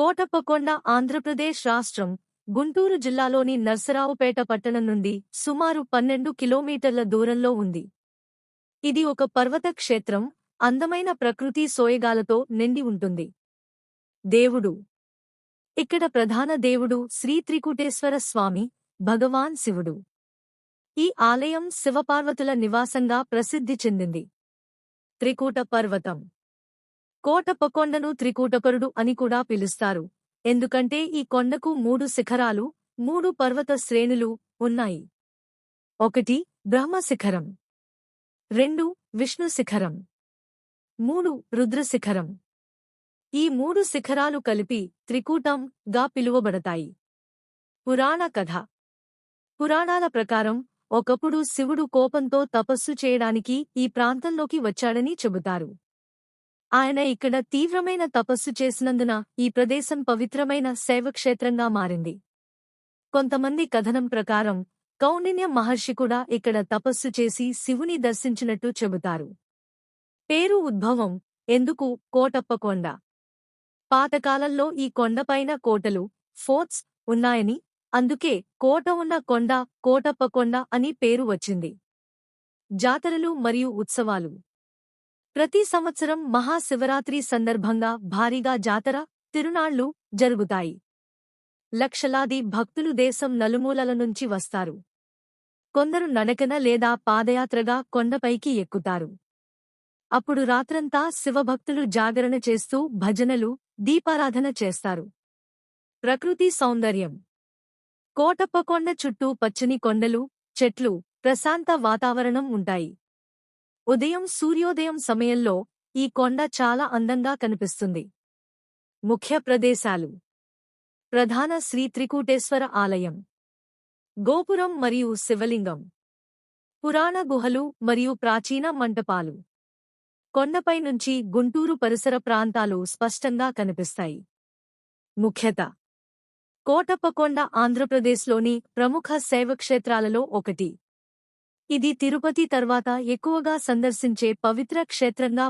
కోటప్పకొండ ఆంధ్రప్రదేశ్ రాష్ట్రం గుంటూరు జిల్లాలోని నర్సరావుపేట పట్టణం నుండి సుమారు 12 కిలోమీటర్ల దూరంలో ఉంది. ఇది ఒక పర్వత క్షేత్రం, అందమైన ప్రకృతి సోయగాలతో నిండి ఉంటుంది. దేవుడు ఇక్కడ ప్రధాన దేవుడు శ్రీ త్రికూటేశ్వర స్వామి, భగవాన్ శివుడు. ఈ ఆలయం శివపార్వతుల నివాసంగా ప్రసిద్ధి చెందింది. త్రికూట పర్వతం కోటప్పకొండను త్రికూటపరుడు అని కూడా పిలుస్తారు, ఎందుకంటే ఈ కొండకు 3 శిఖరాలు, 3 పర్వత శ్రేణులు ఉన్నాయి. 1 బ్రహ్మ శిఖరం, 2 విష్ణు శిఖరం, 3 రుద్ర శిఖరం. ఈ 3 శిఖరాలు కలిపి త్రికూటం గా పిలువబడతాయి. పురాణ కథ. పురాణాల ప్రకారం ఒకప్పుడు శివుడు కోపంతో తపస్సు చేయడానికి ఈ ప్రాంతంలోకి వచ్చాడని చెబుతారు. ఆయన ఇక్కడ తీవ్రమైన తపస్సు చేసినందున ఈ ప్రదేశం పవిత్రమైన శైవక్షేత్రంగా మారింది. కొంతమంది కథనం ప్రకారం కౌండిన్య మహర్షి కూడా ఇక్కడ తపస్సు చేసి శివుని దర్శించినట్టు చెబుతారు. పేరు ఉద్భవం. ఎందుకు కోటప్పకొండ? పాతకాలంలో ఈ కొండపైన కోటలు, ఫోర్ట్స్ ఉన్నాయని, అందుకే కోట ఉన్న కొండ కోటప్పకొండ అని పేరు వచ్చింది. జాతరలు మరియు ఉత్సవాలు. ప్రతి సంవత్సరం మహాశివరాత్రి సందర్భంగా భారీగా జాతర, తిరునాళ్లు జరుగుతాయి. లక్షలాది భక్తులు దేశం నలుమూలల నుంచి వస్తారు. కొందరు నడకన లేదా పాదయాత్రగా కొండపైకి ఎక్కుతారు. అప్పుడు రాత్రంతా శివభక్తులు జాగరణ చేస్తూ భజనలు, దీపారాధన చేస్తారు. ప్రకృతి సౌందర్యం. కోటప్పకొండ చుట్టూ పచ్చని కొండలు, చెట్లు, ప్రశాంత వాతావరణం ఉంటాయి. ఉదయం సూర్యోదయం సమయంలో ఈ కొండ చాలా అందంగా కనిపిస్తుంది. ముఖ్య ప్రదేశాలు. ప్రధాన శ్రీ త్రికూటేశ్వర ఆలయం, గోపురం మరియు శివలింగం, పురాణ గుహలు మరియు ప్రాచీన మంటపాలు. కొండపై నుంచి గుంటూరు పరిసర ప్రాంతాలు స్పష్టంగా కనిపిస్తాయి. ముఖ్యత. కోటప్పకొండ ఆంధ్రప్రదేశ్లోని ప్రముఖ శైవక్షేత్రాలలో ఒకటి. ఇది తిరుపతి తర్వాత ఎక్కువగా సందర్శించే పవిత్ర క్షేత్రంగా